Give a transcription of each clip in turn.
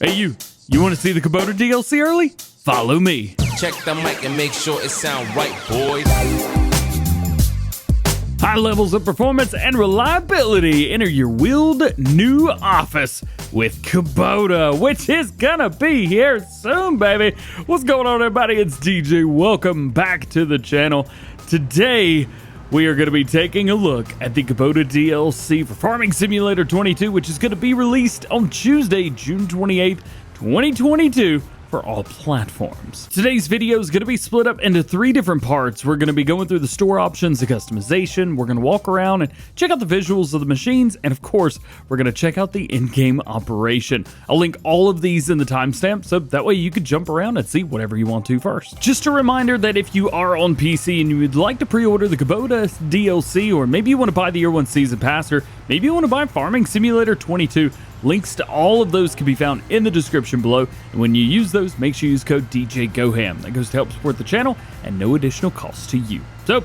Hey you want to see the Kubota DLC early? Follow me. Check the mic and make sure it sound right, boys. High levels of performance and reliability. Enter your wheeled new office with Kubota, which is gonna be here soon, baby. What's going on, everybody? It's DJ. Welcome back to the channel. Today, we are going to be taking a look at the Kubota DLC for Farming Simulator 22, which is going to be released on Tuesday, June 28th, 2022. For all platforms. Today's video is going to be split up into 3 different parts. We're going to be going through the store options, the customization, we're going to walk around and check out the visuals of the machines, and of course, we're going to check out the in-game operation. I'll link all of these in the timestamp, so that way you can jump around and see whatever you want to first. Just a reminder that if you are on PC and you would like to pre-order the Kubota DLC, or maybe you want to buy the Year 1 Season Pass, or maybe you want to buy Farming Simulator 22, links to all of those can be found in the description below, and when you use those, make sure you use code DjGoHam. That goes to help support the channel and no additional cost to you. So,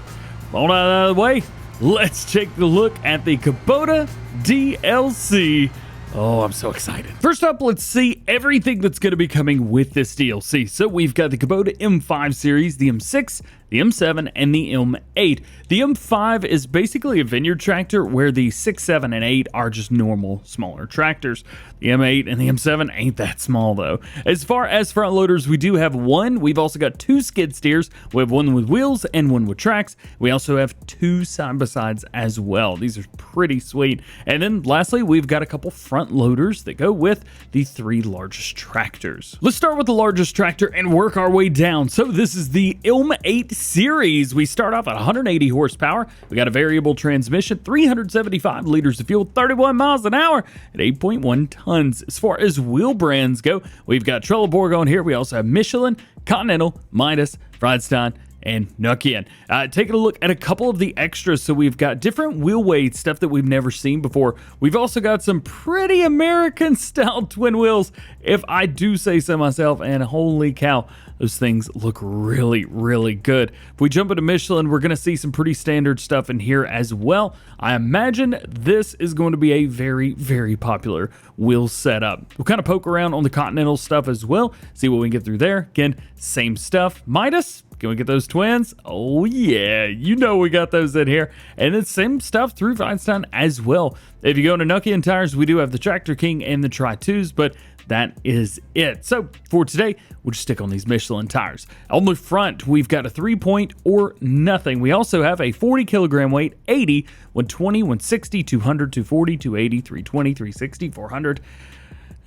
all out of the way, let's take a look at the Kubota DLC. Oh, I'm so excited. First up, let's see everything that's going to be coming with this DLC. So we've got the Kubota M5 series, the M6, the M7, and the M8. The M5 is basically a vineyard tractor where the 6, 7, and 8 are just normal, smaller tractors. The M8 and the M7 ain't that small though. As far as front loaders, we do have one. We've also got 2 skid steers. We have one with wheels and one with tracks. We also have 2 side-by-sides as well. These are pretty sweet. And then lastly, we've got a couple front loaders that go with the 3 largest tractors. Let's start with the largest tractor and work our way down. So this is the M8 series. We start off at 180 horsepower. We got a variable transmission, 375 liters of fuel, 31 miles an hour at 8.1 tons. As far as wheel brands go, we've got Trelleborg on here. We also have Michelin, Continental, Midas, Friedstein, and Nokian. Taking a look at a couple of the extras. So we've got different wheel weights, stuff that we've never seen before. We've also got some pretty American style twin wheels, if I do say so myself, and holy cow, those things look really, really good. If we jump into Michelin, we're gonna see some pretty standard stuff in here as well. I imagine this is going to be a very, very popular wheel setup. We'll kind of poke around on the Continental stuff as well, see what we can get through there. Again, same stuff. Midas, can we get those twins? Oh yeah, you know we got those in here. And it's same stuff through Feinstein as well. If you go into Nokian tires, we do have the Tractor King and the Tri-2s, but that is it. So for today, we'll just stick on these Michelin tires. On the front, we've got a 3-point or nothing. We also have a 40 kilogram weight, 80, 120, 160, 200, 240, 280, 320, 360, 400.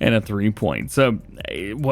And a 3-point. So,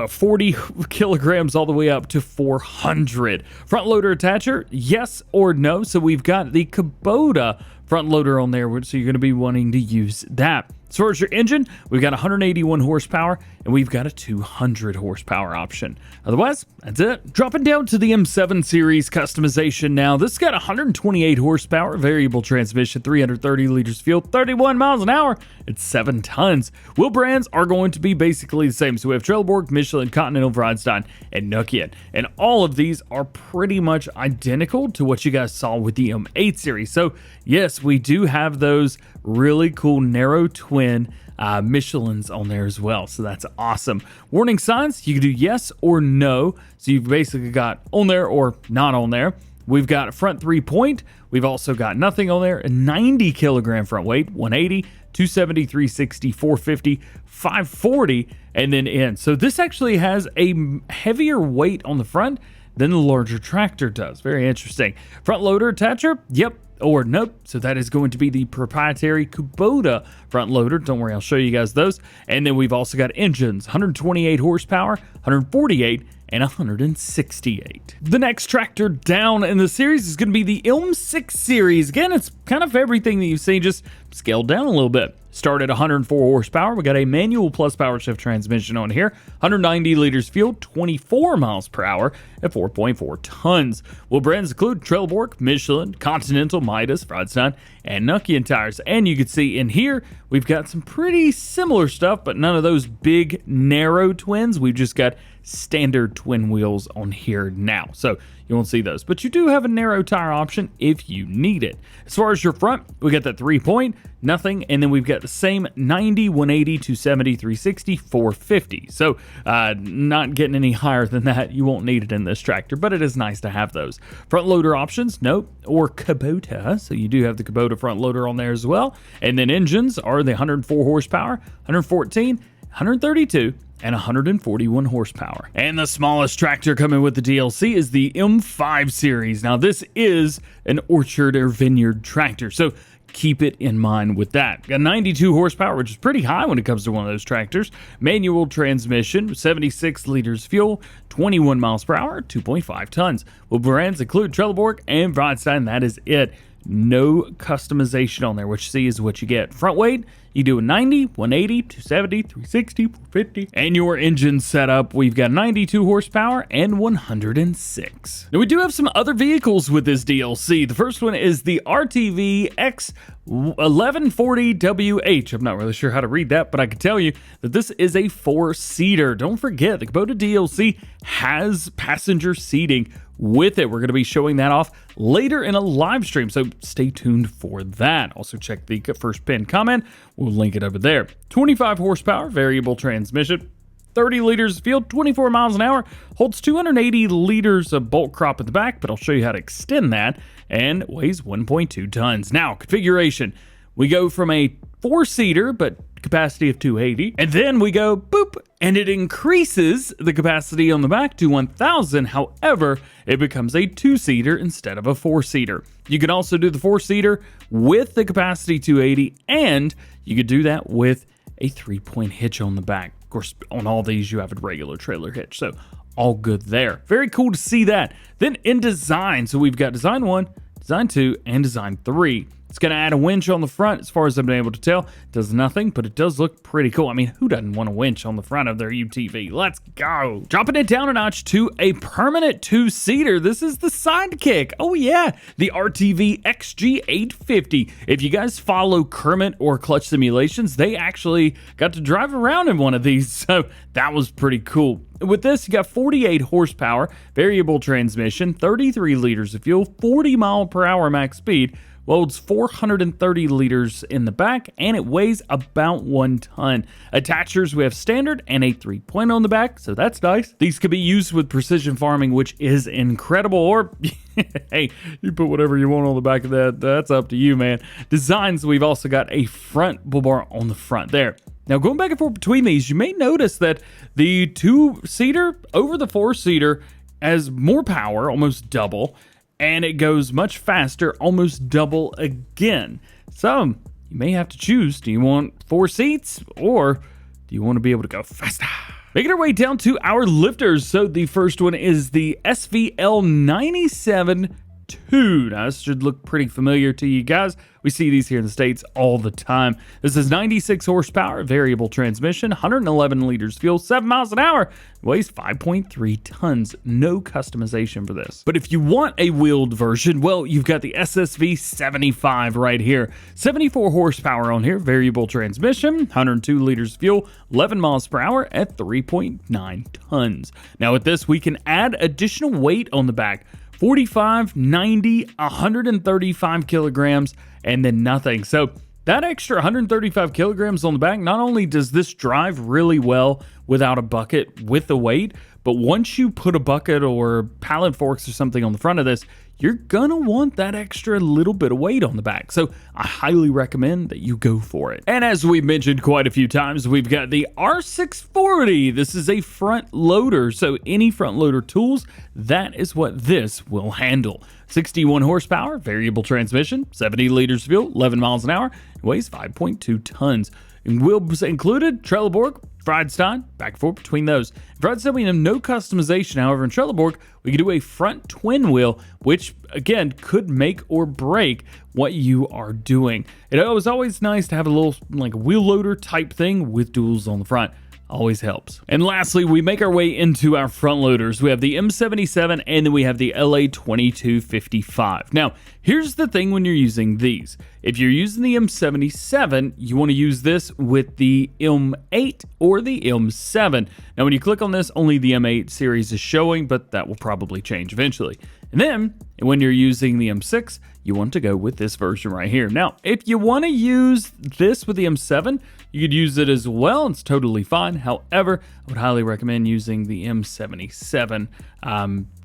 40 kilograms all the way up to 400. Front loader attacher, yes or no. So we've got the Kubota front loader on there, so you're going to be wanting to use that. As far as your engine, we've got 181 horsepower, and we've got a 200 horsepower option. Otherwise, that's it. Dropping down to the M7 series customization now. This has got 128 horsepower, variable transmission, 330 liters fuel, 31 miles an hour. It's 7 tons. Wheel brands are going to be basically the same. So we have Trelleborg, Michelin, Continental, Friedstein, and Nokian. And all of these are pretty much identical to what you guys saw with the M8 series. So yes, we do have those really cool narrow twin Michelins on there as well, so that's awesome. Warning signs, you can do yes or no, so you've basically got on there or not on there. We've got a front 3-point, we've also got nothing on there, a 90 kilogram front weight, 180, 270, 360, 450, 540, and then in. So this actually has a heavier weight on the front than the larger tractor does. Very interesting. Front loader attacher, yep or nope. So that is going to be the proprietary Kubota front loader. Don't worry, I'll show you guys those. And then we've also got engines, 128 horsepower, 148, and 168. The next tractor down in the series is going to be the M6 series. Again, it's kind of everything that you've seen, just scaled down a little bit. Start at 104 horsepower. We got a manual plus power shift transmission on here. 190 liters fuel, 24 miles per hour at 4.4 tons. Wheel brands include Trelleborg, Michelin, Continental, Midas, Friedstein, and Nokian tires. And you can see in here, we've got some pretty similar stuff, but none of those big narrow twins. We've just got standard twin wheels on here now. So you won't see those. But you do have a narrow tire option if you need it. As far as your front, we got that 3-point, nothing, and then we've got the same 90, 180, 270, 360, 450. So not getting any higher than that. You won't need it in this tractor, but it is nice to have those. Front loader options, nope, or Kubota. So you do have the Kubota front loader on there as well. And then engines are the 104 horsepower, 114, 132, and 141 horsepower. And the smallest tractor coming with the DLC is the M5 series. Now this is an orchard or vineyard tractor, so keep it in mind with that. Got 92 horsepower, which is pretty high when it comes to one of those tractors. Manual transmission, 76 liters fuel, 21 miles per hour, 2.5 tons. Well, brands include Trelleborg and Broadstein. That is it. No customization on there. What you see is what you get. Front weight, you do a 90, 180, 270, 360, 450. And your engine setup, we've got 92 horsepower and 106. Now we do have some other vehicles with this DLC. The first one is the RTV X1140WH. I'm not really sure how to read that, but I can tell you that this is a 4-seater. Don't forget, the Kubota DLC has passenger seating with it. We're going to be showing that off later in a live stream, so stay tuned for that. Also check the first pinned comment. We'll link it over there. 25 horsepower, variable transmission, 30 liters of fuel, 24 miles an hour, holds 280 liters of bulk crop at the back, but I'll show you how to extend that, and weighs 1.2 tons. Now, configuration. We go from a 4-seater, but capacity of 280, and then we go boop, and it increases the capacity on the back to 1,000. However, it becomes a 2-seater instead of a 4-seater. You can also do the 4-seater with the capacity 280, and you could do that with a 3-point hitch on the back. Of course, on all these you have a regular trailer hitch, so all good there. Very cool to see that. Then in design, so we've got design 1, design 2, and design 3. It's going to add a winch on the front. As far as I've been able to tell, it does nothing, but it does look pretty cool. I mean, who doesn't want a winch on the front of their UTV? Let's go. Dropping it down a notch to a permanent 2-seater. This is the sidekick. Oh yeah, the RTV XG850. If you guys follow Kermit or Clutch Simulations, they actually got to drive around in one of these, so that was pretty cool. With this, you got 48 horsepower, variable transmission, 33 liters of fuel, 40 mile per hour max speed, loads 430 liters in the back, and it weighs about 1 ton. Attachers, we have standard and a 3-point on the back, so that's nice. These could be used with precision farming, which is incredible, or hey, you put whatever you want on the back of that. That's up to you, man. Designs, we've also got a front bull bar on the front there. Now, going back and forth between these, you may notice that the 2-seater over the 4-seater has more power, almost double, and it goes much faster, almost double again. So you may have to choose. Do you want 4 seats, or do you want to be able to go faster? Making our way down to our lifters. So the first one is the SVL 97 2. Now, this should look pretty familiar to you guys. We see these here in the States all the time. This is 96 horsepower, variable transmission, 111 liters fuel, 7 miles an hour, weighs 5.3 tons. No customization for this. But if you want a wheeled version, well, you've got the SSV 75 right here. 74 horsepower on here, variable transmission, 102 liters fuel, 11 miles per hour at 3.9 tons. Now with this, we can add additional weight on the back. 45, 90, 135 kilograms, and then nothing. So that extra 135 kilograms on the back, not only does this drive really well without a bucket with the weight, but once you put a bucket or pallet forks or something on the front of this, you're gonna want that extra little bit of weight on the back. So I highly recommend that you go for it. And as we've mentioned quite a few times, we've got the R640. This is a front loader. So any front loader tools, that is what this will handle. 61 horsepower, variable transmission, 70 liters of fuel, 11 miles an hour, weighs 5.2 tons. And wheels included, Trelleborg, Broadstein, back and forth between those. Broadstein, we have no customization. However, in Trelleborg, we can do a front twin wheel, which again could make or break what you are doing. It was always nice to have a little like wheel loader type thing with duals on the front. Always helps. And lastly, we make our way into our front loaders. We have the M77 and then we have the LA2255. Now, here's the thing when you're using these. If you're using the M77, you want to use this with the M8 or the M7. Now, when you click on this, only the M8 series is showing, but that will probably change eventually. And then when you're using the M6, you want to go with this version right here. Now, if you want to use this with the M7, you could use it as well. It's totally fine. However, I would highly recommend using the M77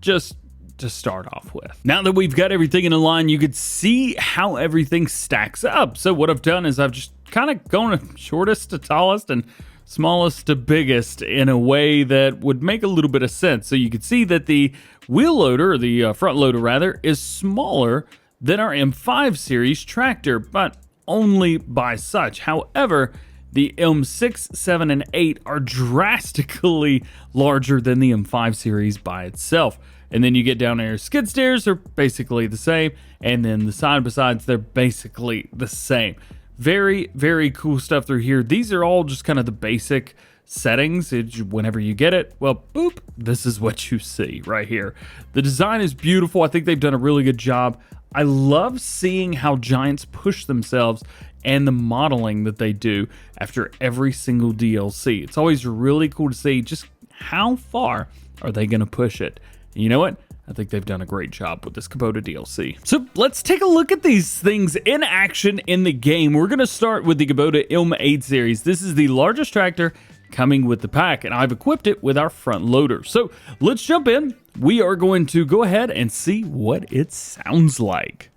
just to start off with. Now that we've got everything in a line, you could see how everything stacks up. So what I've done is I've just kind of gone shortest to tallest and smallest to biggest in a way that would make a little bit of sense. So you can see that the wheel loader, or the front loader rather, is smaller than our M5 series tractor, but only by such. However, the M6, 7, and 8 are drastically larger than the M5 series by itself. And then you get down there, skid steers are basically the same, and then the side by sides, they're basically the same. Very, very cool stuff through here. These are all just kind of the basic settings. Whenever you get it, well, boop, this is what you see right here. The design is beautiful. I think they've done a really good job. I love seeing how Giants push themselves and the modeling that they do after every single DLC. It's always really cool to see just how far are they going to push it. And you know what? I think they've done a great job with this Kubota DLC. So let's take a look at these things in action in the game. We're going to start with the Kubota M8 series. This is the largest tractor coming with the pack, and I've equipped it with our front loader. So let's jump in. We are going to go ahead and see what it sounds like.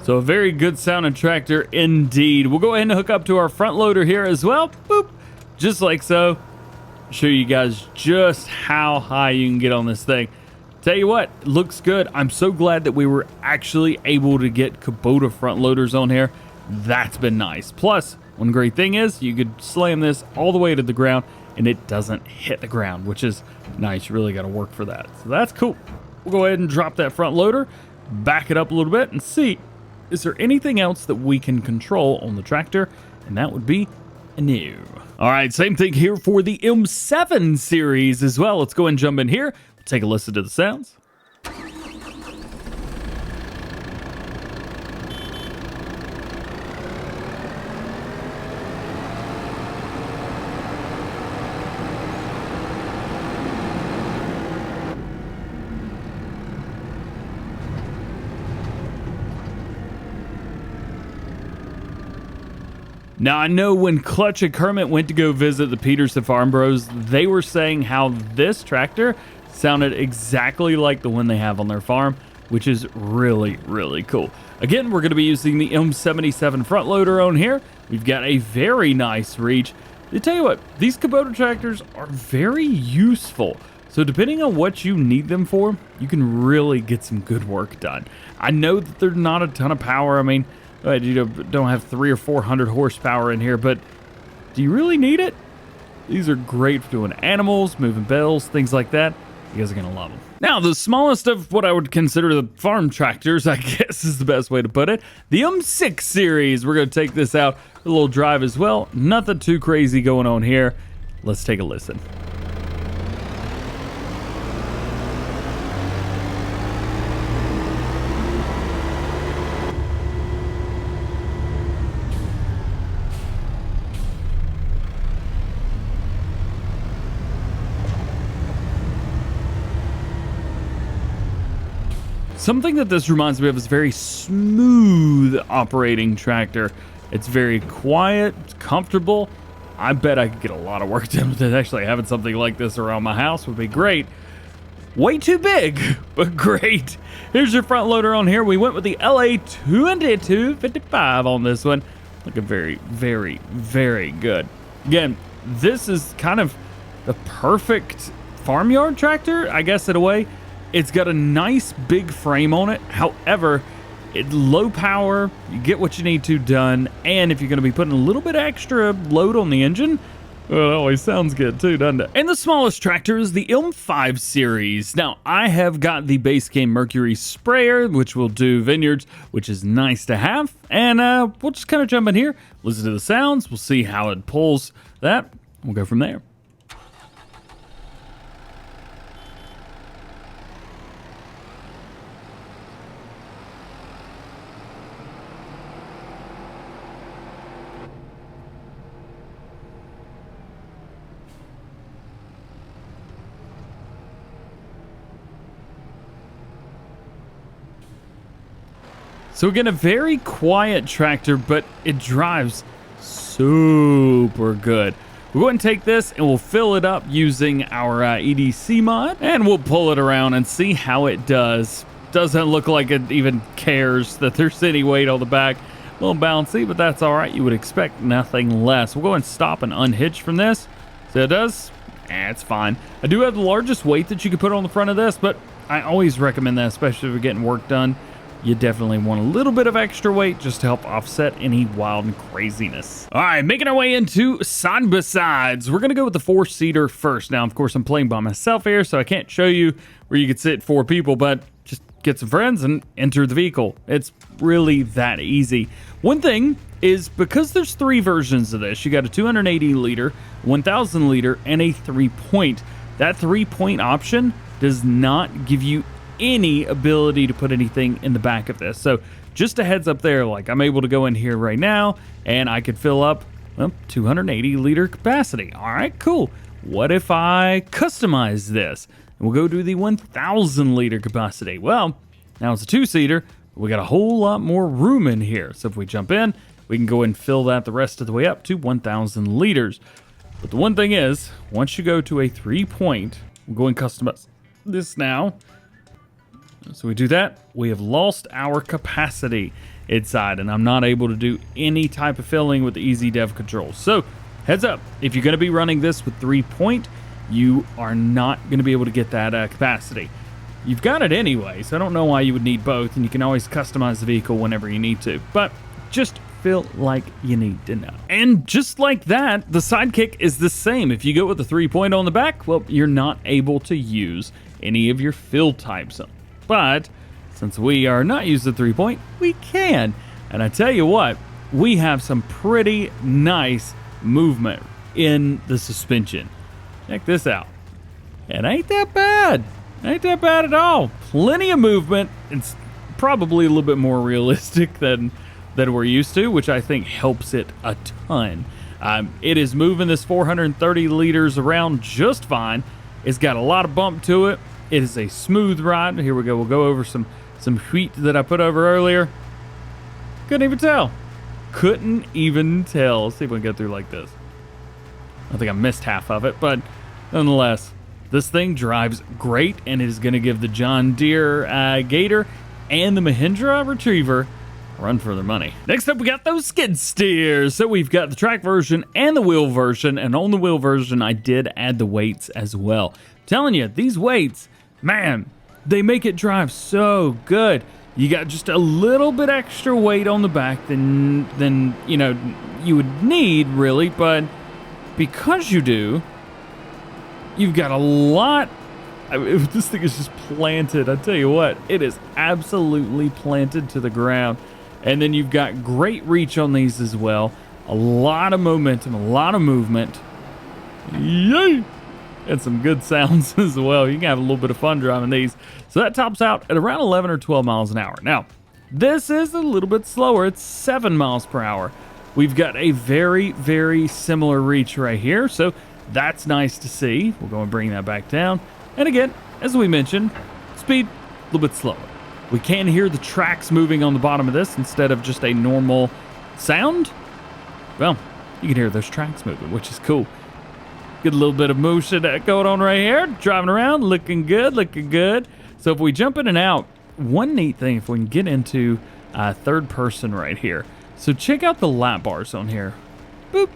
So a very good sounding tractor indeed. We'll go ahead and hook up to our front loader here as well. Boop, just like so. Show you guys just how high you can get on this thing. Tell you what, it looks good. I'm so glad that we were actually able to get Kubota front loaders on here. That's been nice. Plus, one great thing is you could slam this all the way to the ground and it doesn't hit the ground, which is nice. You really got to work for that. So that's cool. We'll go ahead and drop that front loader, back it up a little bit, and see, is there anything else that we can control on the tractor? And that would be a no. All right, same thing here for the M7 series as well. Let's go and jump in here. We'll take a listen to the sounds. Now, I know when Clutch and Kermit went to go visit the Peterson Farm Bros, they were saying how this tractor sounded exactly like the one they have on their farm, which is really, really cool. Again, we're going to be using the M77 front loader on here. We've got a very nice reach. I tell you what, these Kubota tractors are very useful. So depending on what you need them for, you can really get some good work done. I know that there's not a ton of power. I mean, you don't have 300 or 400 horsepower in here, but do you really need it? These are great for doing animals, moving bells, things like that. You guys are going to love them. Now, the smallest of what I would consider the farm tractors, I guess is the best way to put it, the M6 series. We're going to take this out for a little drive as well. Nothing too crazy going on here. Let's take a listen. Something that this reminds me of is very smooth operating tractor. It's very quiet, it's comfortable. I bet I could get a lot of work done with it. Actually, having something like this around my house would be great. Way too big, but great. Here's your front loader on here. We went with the LA2255 on this one. Looking very, very, very good. Again, this is kind of the perfect farmyard tractor, I guess, in a way. It's got a nice big frame on it. However, it's low power. You get what you need to done. And if you're going to be putting a little bit extra load on the engine, Well, it always sounds good too, doesn't it? And the smallest tractor is the Ilm 5 series. Now, I have got the base game Mercury sprayer, which will do vineyards, which is nice to have. And we'll just kind of jump in here, listen to the sounds. We'll see how it pulls that. We'll go from there. So we're getting a very quiet tractor, but it drives super good. We'll go ahead and take this and we'll fill it up using our EDC mod, and we'll pull it around and see how it does. Doesn't look like it even cares that there's any weight on the back. A little bouncy, but that's all right. You would expect nothing less. We'll go and stop and unhitch from this. So it does. It's fine. I do have the largest weight that you could put on the front of this, but I always recommend that, especially if you're getting work done. You definitely want a little bit of extra weight just to help offset any wild craziness. All right, making our way into side-by-sides. We're going to go with the 4-seater first. Now, of course, I'm playing by myself here, so I can't show you where you could sit 4 people, but just get some friends and enter the vehicle. It's really that easy. One thing is, because there's 3 versions of this, you got a 280 liter, 1000 liter, and a 3-point. That 3-point option does not give you any ability to put anything in the back of this. So just a heads up there, like I'm able to go in here right now and I could fill up 280 liter capacity. All right, cool. What if I customize this? And we'll go do the 1000 liter capacity. Well, now it's a 2-seater. We got a whole lot more room in here. So if we jump in, we can go and fill that the rest of the way up to 1000 liters. But the one thing is, once you go to a 3-point, we'll go and customize this now. So we do that, we have lost our capacity inside, and I'm not able to do any type of filling with the easy dev controls. So heads up, if you're going to be running this with 3-point, you are not going to be able to get that capacity. You've got it anyway, so I don't know why you would need both, and you can always customize the vehicle whenever you need to, but just feel like you need to know. And just like that, the sidekick is the same. If you go with the 3-point on the back, well, you're not able to use any of your fill types. But since we are not using the 3-point, we can. And I tell you what, we have some pretty nice movement in the suspension. Check this out. It ain't that bad. Ain't that bad at all. Plenty of movement. It's probably a little bit more realistic than we're used to, which I think helps it a ton. It is moving this 430 liters around just fine. It's got a lot of bump to it. It is a smooth ride. Here we go. We'll go over some wheat that I put over earlier. Couldn't even tell. Couldn't even tell. Let's see if we can go through like this. I think I missed half of it, but nonetheless, this thing drives great, and it is going to give the John Deere Gator and the Mahindra Retriever a run for their money. Next up, we got those skid steers. So we've got the track version and the wheel version, and on the wheel version, I did add the weights as well. I'm telling you, these weights, man, they make it drive so good. You got just a little bit extra weight on the back than you know you would need, really, but because you do, you've got a lot. This thing is just planted. I tell you what, it is absolutely planted to the ground. And then you've got great reach on these as well. A lot of momentum, a lot of movement. Yay! And some good sounds as well. You can have a little bit of fun driving these. So that tops out at around 11 or 12 miles an hour. Now, this is a little bit slower. It's 7 miles per hour. We've got a very, very similar reach right here. So that's nice to see. We'll go and bring that back down. And again, as we mentioned, speed a little bit slower. We can hear the tracks moving on the bottom of this instead of just a normal sound. Well, you can hear those tracks moving, which is cool. Get a little bit of motion going on right here. Driving around, looking good, looking good. So if we jump in and out, one neat thing, if we can get into third person right here. So check out the lap bars on here. Boop.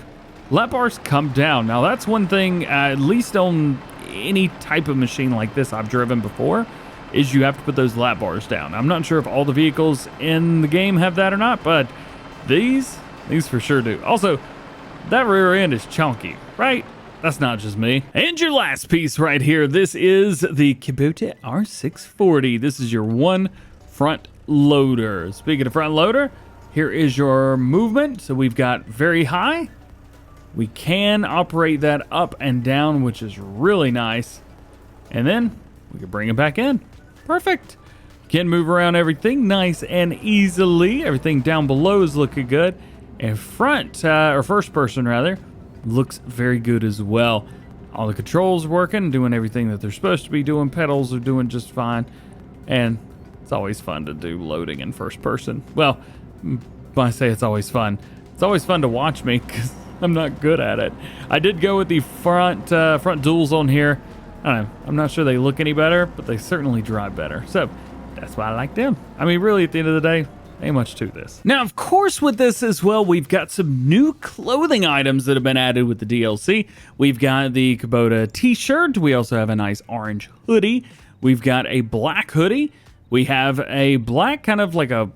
Lap bars come down. Now that's one thing, at least on any type of machine like this I've driven before, is you have to put those lap bars down. I'm not sure if all the vehicles in the game have that or not, but these for sure do. Also, that rear end is chunky, right? That's not just me. And your last piece right here, this is the Kubota R640. This is your one front loader. Speaking of front loader, here is your movement. So we've got very high. We can operate that up and down, which is really nice. And then we can bring it back in. Perfect. Can move around everything nice and easily. Everything down below is looking good. And front, or first person rather, looks very good as well. All the controls working, doing everything that they're supposed to be doing. Pedals are doing just fine. And it's always fun to do loading in first person. Well, when I say it's always fun to watch me because I'm not good at it. I did go with the front duals on here. I don't know, I'm not sure they look any better, but they certainly drive better. So that's why I like them. I mean, really, at the end of the day, ain't much to this. Now, of course, with this as well, we've got some new clothing items that have been added with the DLC. We've got the Kubota t-shirt. We also have a nice orange hoodie. We've got a black hoodie. We have a black kind of like a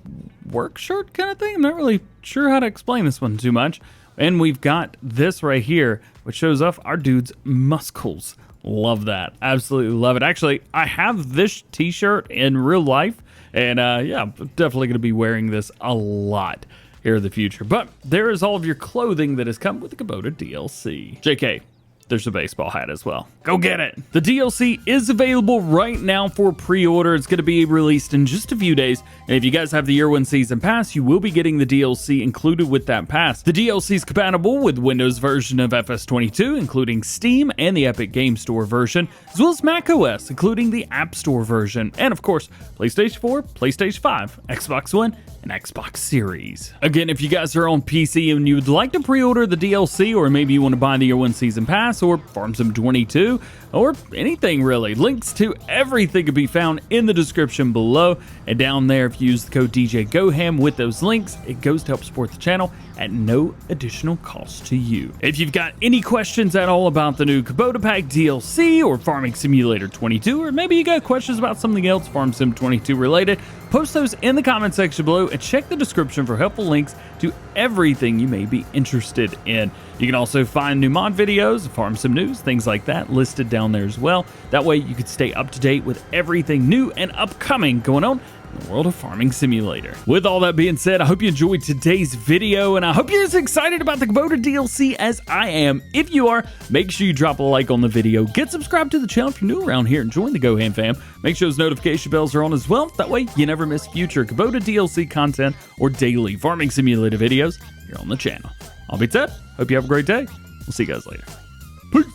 work shirt kind of thing. I'm not really sure how to explain this one too much. And we've got this right here, which shows off our dude's muscles. Love that. Absolutely love it. Actually, I have this t-shirt in real life. And yeah, I'm definitely going to be wearing this a lot here in the future. But there is all of your clothing that has come with the Kubota DLC. JK, there's a baseball hat as well. Go get it. The DLC is available right now for pre-order. It's going to be released in just a few days. And if you guys have the Year 1 Season Pass, you will be getting the DLC included with that pass. The DLC is compatible with Windows version of FS22, including Steam and the Epic Game Store version, as well as macOS, including the App Store version, and of course, PlayStation 4, PlayStation 5, Xbox One, and Xbox Series. Again, if you guys are on PC and you would like to pre-order the DLC, or maybe you want to buy the Year 1 Season Pass, or Farm Sim 22, or anything really, links to everything can be found in the description below. And down there, if you use the code DjGoHam with those links, it goes to help support the channel at no additional cost to you. If you've got any questions at all about the new Kubota Pack DLC or Farming Simulator 22, or maybe you got questions about something else Farm Sim 22 related, post those in the comment section below and check the description for helpful links to everything you may be interested in. You can also find new mod videos, Farm Sim news, things like that listed down there as well. That way you can stay up to date with everything new and upcoming going on in the world of Farming Simulator. With all that being said, I hope you enjoyed today's video, and I hope you're as excited about the Kubota DLC as I am. If you are, make sure you drop a like on the video, get subscribed to the channel if you're new around here, and join the GoHam fam. Make sure those notification bells are on as well. That way you never miss future Kubota DLC content or daily Farming Simulator videos here on the channel. All being said, hope you have a great day. We'll see you guys later. Peace.